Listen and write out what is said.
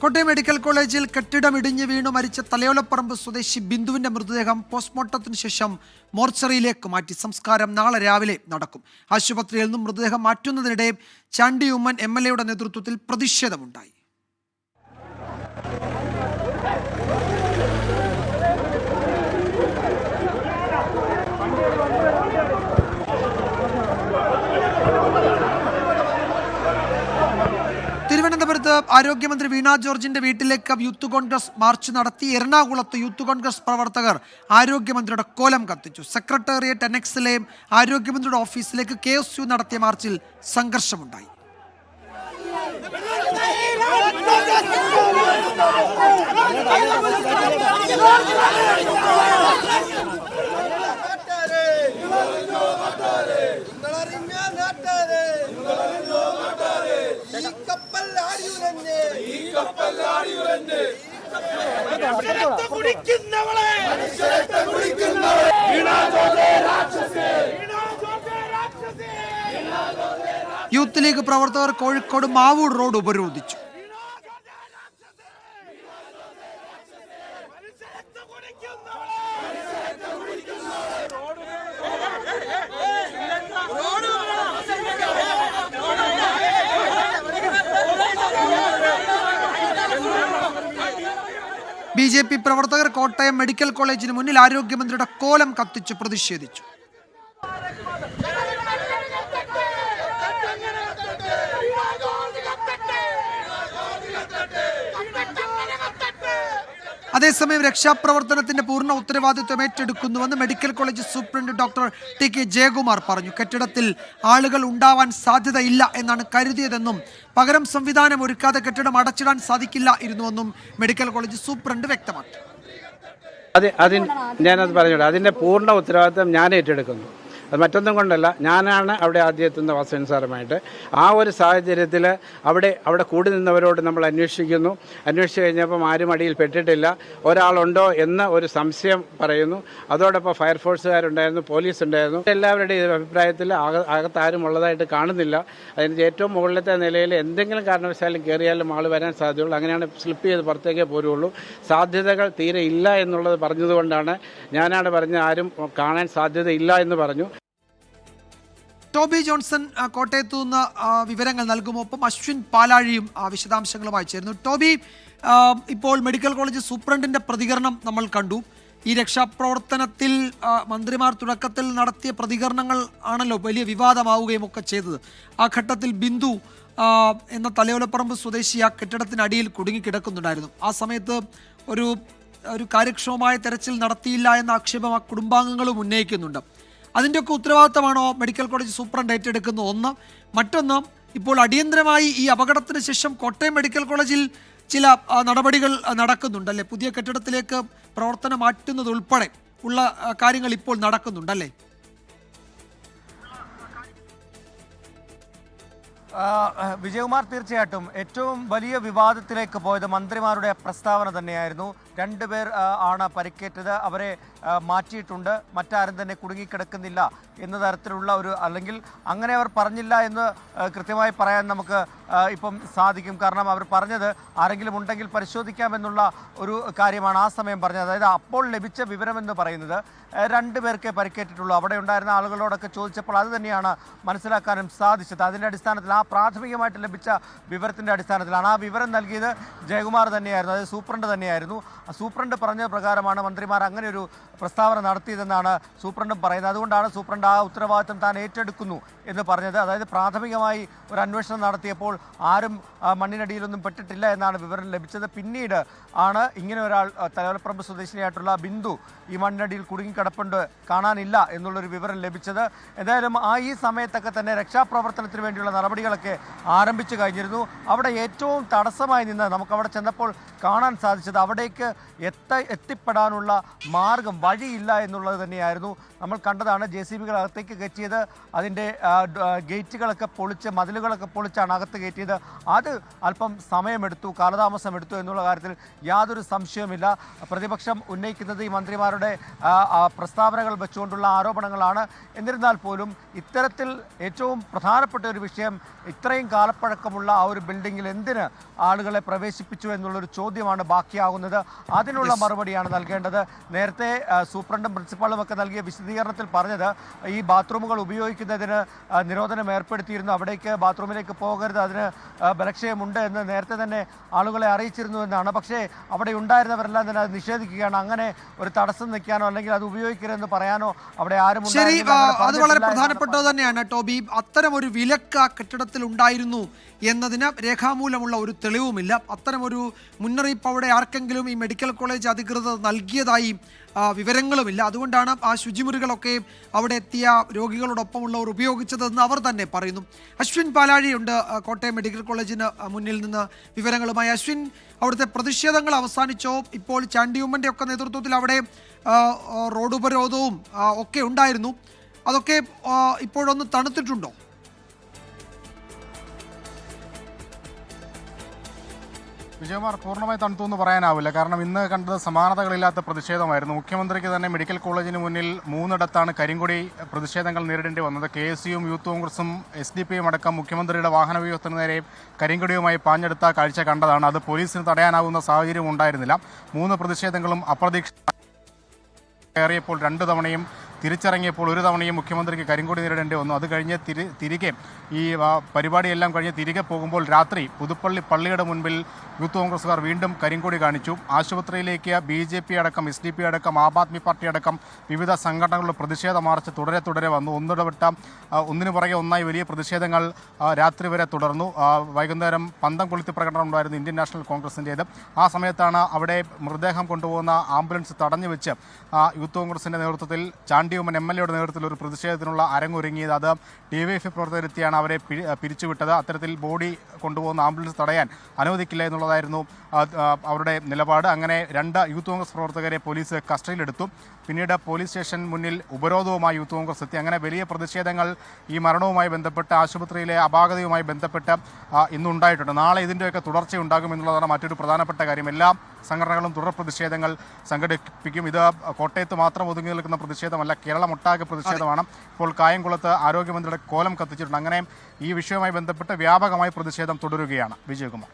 Kottayam medical കോളേജിൽ കെട്ടിടം ഇടിഞ്ഞു വീണു മരിച്ച തലയോലപ്പറമ്പ് സ്വദേശി ബിന്ദുവിന്റെ മൃതദേഹം പോസ്റ്റ്മോർട്ടത്തിന് ശേഷം മോർച്ചറിയിലേക്ക് മാറ്റി. സംസ്കാരം നാളെ രാവിലെ നടക്കും. ആശുപത്രിയിൽ നിന്നും മൃതദേഹം മാറ്റുന്നതിനിടെ ചാണ്ടി ഉമ്മൻ MLA നേതൃത്വത്തിൽ പ്രതിഷേധമുണ്ടായി. തിരുവനന്തപുരത്ത് ആരോഗ്യമന്ത്രി വീണ ജോർജിന്റെ വീട്ടിലേക്ക് യൂത്ത് കോൺഗ്രസ് മാർച്ച് നടത്തി. എറണാകുളത്ത് യൂത്ത് കോൺഗ്രസ് പ്രവർത്തകർ ആരോഗ്യമന്ത്രിയുടെ കോലം കത്തിച്ചു. സെക്രട്ടേറിയറ്റ് അനക്സിലെ ആരോഗ്യമന്ത്രിയുടെ ഓഫീസിലേക്ക് KSU നടത്തിയ മാർച്ചിൽ സംഘർഷമുണ്ടായി. യൂത്ത് ലീഗ് പ്രവർത്തകർ കോഴിക്കോട് മാവൂർ റോഡ് ഉപരോധിച്ചു. BJP പ്രവർത്തകർ കോട്ടയം മെഡിക്കൽ കോളേജിന് മുന്നിൽ ആരോഗ്യമന്ത്രിയുടെ കോലം കത്തിച്ച് പ്രതിഷേധിച്ചു. അതേസമയം രക്ഷാപ്രവർത്തനത്തിന്റെ പൂർണ്ണ ഉത്തരവാദിത്വം ഏറ്റെടുക്കുന്നുവെന്ന് medical college superintendent doctor TK Jayakumar പറഞ്ഞു. കെട്ടിടത്തിൽ ആളുകൾ ഉണ്ടാവാൻ സാധ്യതയില്ല എന്നാണ് കരുതിയതെന്നും പകരം സംവിധാനം ഒരുക്കാതെ കെട്ടിടം അടച്ചിടാൻ സാധിക്കില്ലായിരുന്നുവെന്നും മെഡിക്കൽ കോളേജ് സൂപ്രണ്ട് വ്യക്തമാക്കി. ഞാനത് പറഞ്ഞോട്ടെ, അതിൻ്റെ പൂർണ്ണ ഉത്തരവാദിത്വം ഞാൻ ഏറ്റെടുക്കുന്നു. അത് മറ്റൊന്നും കൊണ്ടല്ല, ഞാനാണ് അവിടെ ആദ്യം എത്തുന്ന വാസവൻ സാറുമായിട്ട്. ആ ഒരു സാഹചര്യത്തിൽ അവിടെ കൂടി നിന്നവരോട് നമ്മൾ അന്വേഷിച്ചു കഴിഞ്ഞപ്പം ആരും അടിയിൽ പെട്ടിട്ടില്ല. ഒരാളുണ്ടോ എന്ന ഒരു സംശയം പറയുന്നു. അതോടൊപ്പം ഫയർഫോഴ്സുകാരുണ്ടായിരുന്നു, പോലീസ് ഉണ്ടായിരുന്നു. എല്ലാവരുടെയും അഭിപ്രായത്തിൽ അകത്താരും ഉള്ളതായിട്ട് കാണുന്നില്ല. അതിൻ്റെ ഏറ്റവും മുകളിലത്തെ നിലയിൽ എന്തെങ്കിലും കാരണവശാലും കയറിയാലും ആൾ വരാൻ സാധ്യതയുള്ളൂ. അങ്ങനെയാണ് സ്ലിപ്പ് ചെയ്ത് പുറത്തേക്കേ പോരുള്ളൂ. സാധ്യതകൾ തീരെ ഇല്ല എന്നുള്ളത് പറഞ്ഞതുകൊണ്ടാണ് ഞാനാണ് പറഞ്ഞത് ആരും കാണാൻ സാധ്യതയില്ല എന്ന് പറഞ്ഞു. ടോബി ജോൺസൺ കോട്ടയത്തു നിന്ന് വിവരങ്ങൾ നൽകുമൊപ്പം അശ്വിൻ പാലാഴിയും വിശദാംശങ്ങളുമായി ചേരുന്നു. ടോബി, ഇപ്പോൾ മെഡിക്കൽ കോളേജ് സൂപ്രണ്ടിന്റെ പ്രതികരണം നമ്മൾ കണ്ടു. ഈ രക്ഷാപ്രവർത്തനത്തിൽ മന്ത്രിമാർ തുടക്കത്തിൽ നടത്തിയ പ്രതികരണങ്ങൾ ആണല്ലോ വലിയ വിവാദമാവുകയും ഒക്കെ ചെയ്തത്. ആ ഘട്ടത്തിൽ ബിന്ദു എന്ന തലയോലപ്പറമ്പ് സ്വദേശി ആ കെട്ടിടത്തിനടിയിൽ കുടുങ്ങിക്കിടക്കുന്നുണ്ടായിരുന്നു. ആ സമയത്ത് ഒരു കാര്യക്ഷമമായ തെരച്ചിൽ നടത്തിയില്ല എന്ന ആക്ഷേപം ആ കുടുംബാംഗങ്ങളും ഉന്നയിക്കുന്നുണ്ട്. അതിൻ്റെയൊക്കെ ഉത്തരവാദിത്തമാണോ മെഡിക്കൽ കോളേജ് സൂപ്രണ്ട് ഏറ്റെടുക്കുന്നത്? ഒന്ന്. മറ്റൊന്ന്, ഇപ്പോൾ അടിയന്തരമായി ഈ അപകടത്തിന് ശേഷം കോട്ടയം മെഡിക്കൽ കോളേജിൽ ചില നടപടികൾ നടക്കുന്നുണ്ടല്ലേ? പുതിയ കെട്ടിടത്തിലേക്ക് പ്രവർത്തനം മാറ്റുന്നതുൾപ്പെടെ ഉള്ള കാര്യങ്ങൾ ഇപ്പോൾ നടക്കുന്നുണ്ടല്ലേ? വിജയകുമാർ, തീർച്ചയായിട്ടും ഏറ്റവും വലിയ വിവാദത്തിലേക്ക് പോയത് മന്ത്രിമാരുടെ പ്രസ്താവന തന്നെയായിരുന്നു. 2 പേർ ആണ് പരിക്കേറ്റത്, അവരെ മാറ്റിയിട്ടുണ്ട്, മറ്റാരും തന്നെ കുടുങ്ങിക്കിടക്കുന്നില്ല എന്ന തരത്തിലുള്ള അല്ലെങ്കിൽ അങ്ങനെ അവർ പറഞ്ഞില്ല എന്ന് കൃത്യമായി പറയാൻ നമുക്ക് ഇപ്പം സാധിക്കും. കാരണം അവർ പറഞ്ഞത് ആരെങ്കിലും ഉണ്ടെങ്കിൽ പരിശോധിക്കാമെന്നുള്ള ഒരു കാര്യമാണ് ആ സമയം പറഞ്ഞത്. അതായത് അപ്പോൾ ലഭിച്ച വിവരമെന്ന് പറയുന്നത് 2 പേർക്കേ പരിക്കേറ്റിട്ടുള്ളൂ. അവിടെ ഉണ്ടായിരുന്ന ആളുകളോടൊക്കെ ചോദിച്ചപ്പോൾ അത് തന്നെയാണ് മനസ്സിലാക്കാനും സാധിച്ചത്. അതിൻ്റെ അടിസ്ഥാനത്തിൽ ആ പ്രാഥമികമായിട്ട് ലഭിച്ച വിവരത്തിൻ്റെ അടിസ്ഥാനത്തിലാണ്. ആ വിവരം നൽകിയത് ജയകുമാർ തന്നെയായിരുന്നു, അതായത് സൂപ്രണ്ട് തന്നെയായിരുന്നു. സൂപ്രണ്ട് പറഞ്ഞ പ്രകാരമാണ് മന്ത്രിമാർ അങ്ങനെ ഒരു പ്രസ്താവന നടത്തിയതെന്നാണ് സൂപ്രണ്ടും പറയുന്നത്. അതുകൊണ്ടാണ് സൂപ്രണ്ട് ആ ഉത്തരവാദിത്വം താൻ ഏറ്റെടുക്കുന്നു എന്ന് പറഞ്ഞത്. അതായത് പ്രാഥമികമായി ഒരു അന്വേഷണം നടത്തിയപ്പോൾ ആരും മണ്ണിനടിയിലൊന്നും പെട്ടിട്ടില്ല എന്നാണ് വിവരം ലഭിച്ചത്. പിന്നീട് ആണ് ഇങ്ങനെ ഒരാൾ തലയോലപ്പറമ്പ് സ്വദേശിനിയായിട്ടുള്ള ബിന്ദു ഈ മണ്ണിനടിയിൽ കുടുങ്ങിക്കിടപ്പുണ്ട്, കാണാനില്ല എന്നുള്ളൊരു വിവരം ലഭിച്ചത്. എന്തായാലും ഈ സമയത്തൊക്കെ തന്നെ രക്ഷാപ്രവർത്തനത്തിന് വേണ്ടിയുള്ള നടപടികളൊക്കെ ആരംഭിച്ചു കഴിഞ്ഞിരുന്നു. അവിടെ ഏറ്റവും തടസ്സമായി നിന്ന് നമുക്കവിടെ ചെന്നപ്പോൾ കാണാൻ സാധിച്ചത് അവിടേക്ക് എത്തിപ്പെടാനുള്ള മാർഗം വഴിയില്ല എന്നുള്ളത് തന്നെയായിരുന്നു. നമ്മൾ കണ്ടതാണ് JCBകൾ അകത്തേക്ക് കയറ്റിയത്. അതിൻ്റെ ഗേറ്റുകളൊക്കെ പൊളിച്ച് മതിലുകളൊക്കെ പൊളിച്ചാണ് അകത്ത് കയറ്റിയത്. അത് അല്പം സമയമെടുത്തു, കാലതാമസമെടുത്തു എന്നുള്ള കാര്യത്തിൽ യാതൊരു സംശയവുമില്ല. പ്രതിപക്ഷം ഉന്നയിക്കുന്നത് ഈ മന്ത്രിമാരുടെ പ്രസ്താവനകൾ വെച്ചുകൊണ്ടുള്ള ആരോപണങ്ങളാണ്. എന്നിരുന്നാൽ പോലും ഇത്തരത്തിൽ ഏറ്റവും പ്രധാനപ്പെട്ട ഒരു വിഷയം ഇത്രയും കാലപ്പഴക്കമുള്ള ആ ഒരു ബിൽഡിങ്ങിൽ എന്തിന് ആളുകളെ പ്രവേശിപ്പിച്ചു എന്നുള്ളൊരു ചോദ്യമാണ് ബാക്കിയാകുന്നത്. അതിനുള്ള മറുപടിയാണ് നൽകേണ്ടത്. നേരത്തെ സൂപ്രണ്ടും പ്രിൻസിപ്പാളും ഒക്കെ നൽകിയ വിശദീകരണത്തിൽ പറഞ്ഞത് ഈ ബാത്റൂമുകൾ ഉപയോഗിക്കുന്നതിന് നിരോധനം ഏർപ്പെടുത്തിയിരുന്നു, അവിടേക്ക് ബാത്റൂമിലേക്ക് പോകരുത്, അതിന് ബലക്ഷയമുണ്ട് എന്ന് നേരത്തെ തന്നെ ആളുകളെ അറിയിച്ചിരുന്നു എന്നാണ്. പക്ഷേ അവിടെ ഉണ്ടായിരുന്നവരെല്ലാം തന്നെ അത് നിഷേധിക്കുകയാണ്. അങ്ങനെ ഒരു തടസ്സം നിൽക്കാനോ അല്ലെങ്കിൽ അത് ഉപയോഗിക്കരുതെന്ന് പറയാനോ അവിടെ ആരും ശരി, അത് വളരെ പ്രധാനപ്പെട്ടത് തന്നെയാണ് ടോബി. അത്തരം ഒരു വിലക്ക് ആ കെട്ടിടത്തിൽ ഉണ്ടായിരുന്നു എന്നതിന് രേഖാമൂലമുള്ള ഒരു തെളിവുമില്ല. അത്തരമൊരു മുന്നറിയിപ്പ് അവിടെ ആർക്കെങ്കിലും ഈ മെഡിക്കൽ കോളേജ് അധികൃതർ നൽകിയതായി വിവരങ്ങളുമില്ല. അതുകൊണ്ടാണ് ആ ശുചിമുറികളൊക്കെ അവിടെ എത്തിയ രോഗികളോടൊപ്പമുള്ളവർ ഉപയോഗിച്ചതെന്ന് അവർ തന്നെ പറയുന്നു. അശ്വിൻ പാലാഴിയുണ്ട് കോട്ടയം മെഡിക്കൽ കോളേജിന് മുന്നിൽ നിന്ന് വിവരങ്ങളുമായി. അശ്വിൻ, അവിടുത്തെ പ്രതിഷേധങ്ങൾ അവസാനിച്ചോ? ഇപ്പോൾ ചാണ്ടിയുമ്മൻ്റെ ഒക്കെ നേതൃത്വത്തിൽ അവിടെ റോഡ് ഉപരോധവും ഒക്കെ ഉണ്ടായിരുന്നു, അതൊക്കെ ഇപ്പോഴൊന്ന് തണുത്തിട്ടുണ്ടോ? വിജയകുമാർ, പൂർണ്ണമായി തണുത്തു എന്ന് പറയാനാവില്ല. കാരണം ഇന്ന് കണ്ടത് സമാനതകളില്ലാത്ത പ്രതിഷേധമായിരുന്നു. മുഖ്യമന്ത്രിക്ക് തന്നെ മെഡിക്കൽ കോളേജിന് മുന്നിൽ 3 ഇടത്താണ് കരിങ്കൊടി പ്രതിഷേധങ്ങൾ നേരിടേണ്ടി വന്നത്. KSUവും യൂത്ത് കോൺഗ്രസും SDPയും അടക്കം മുഖ്യമന്ത്രിയുടെ വാഹനവ്യൂഹത്തിന് നേരെ കരിങ്കൊടിയുമായി പാഞ്ഞെടുത്ത കാഴ്ച കണ്ടതാണ്. അത് പോലീസിന് തടയാനാവുന്ന സാഹചര്യം ഉണ്ടായിരുന്നില്ല. 3 പ്രതിഷേധങ്ങളും അപ്രതീക്ഷിത കയറിയപ്പോൾ 2 തവണയും തിരിച്ചിറങ്ങിയപ്പോൾ 1 തവണയും മുഖ്യമന്ത്രിക്ക് കരിങ്കൊടി നേരിടേണ്ടി വന്നു. അത് കഴിഞ്ഞ് തിരികെ ഈ പരിപാടിയെല്ലാം കഴിഞ്ഞ് തിരികെ പോകുമ്പോൾ രാത്രി പുതുപ്പള്ളി പള്ളിയുടെ മുൻപിൽ യൂത്ത് കോൺഗ്രസ്സുകാർ വീണ്ടും കരിങ്കൊടി കാണിച്ചു. ആശുപത്രിയിലേക്ക് BJP അടക്കം SDP അടക്കം ആം ആദ്മി പാർട്ടി അടക്കം വിവിധ സംഘടനകളുടെ പ്രതിഷേധ മാർച്ച് തുടരെ വന്നു. ഒന്നിനു പുറകെ ഒന്നായി വലിയ പ്രതിഷേധങ്ങൾ രാത്രി വരെ തുടർന്നു. വൈകുന്നേരം പന്തം കൊളുത്തി പ്രകടനം ഉണ്ടായിരുന്നു ഇന്ത്യൻ നാഷണൽ കോൺഗ്രസിൻ്റേത്. ആ സമയത്താണ് അവിടെ മൃതദേഹം കൊണ്ടുപോകുന്ന ആംബുലൻസ് തടഞ്ഞു വെച്ച് യൂത്ത് കോൺഗ്രസിൻ്റെ നേതൃത്വത്തിൽ ചാണ്ടിയുമ്മൻ MLAയുടെ നേതൃത്വത്തിൽ ഒരു പ്രതിഷേധത്തിനുള്ള അരങ്ങൊരുങ്ങിയത്. അത് DYFI പ്രവർത്തകരെത്തിയാണ് അവരെ പിരിച്ചുവിട്ടത്. അത്തരത്തിൽ ബോഡി കൊണ്ടുപോകുന്ന ആംബുലൻസ് തടയാൻ അനുവദിക്കില്ല എന്നുള്ളതായിരുന്നു അവരുടെ നിലപാട്. അങ്ങനെ 2 യൂത്ത് കോൺഗ്രസ് പ്രവർത്തകരെ പോലീസ് കസ്റ്റഡിയിലെടുത്തു. പിന്നീട് പോലീസ് സ്റ്റേഷൻ മുന്നിൽ ഉപരോധവുമായി യൂത്ത് കോൺഗ്രസ് എത്തി. അങ്ങനെ വലിയ പ്രതിഷേധങ്ങൾ ഈ മരണവുമായി ബന്ധപ്പെട്ട്, ആശുപത്രിയിലെ അപാകതയുമായി ബന്ധപ്പെട്ട് ഇന്നുണ്ടായിട്ടുണ്ട്. നാളെ ഇതിൻ്റെയൊക്കെ തുടർച്ചയുണ്ടാകും എന്നുള്ളതാണ് മറ്റൊരു പ്രധാനപ്പെട്ട കാര്യം. എല്ലാ സംഘടനകളും തുടർ പ്രതിഷേധങ്ങൾ സംഘടിപ്പിക്കും. ഇത് കോട്ടയത്ത് മാത്രം ഒതുങ്ങി നിൽക്കുന്ന പ്രതിഷേധമല്ല, കേരളമൊട്ടാകെ പ്രതിഷേധമാണ്. ഇപ്പോൾ കായംകുളത്ത് ആരോഗ്യമന്ത്രിയുടെ കോലം കത്തിച്ചിട്ടുണ്ട്. അങ്ങനെ ഈ വിഷയവുമായി ബന്ധപ്പെട്ട് വ്യാപകമായി പ്രതിഷേധം തുടരുകയാണ്. വിജയകുമാർ.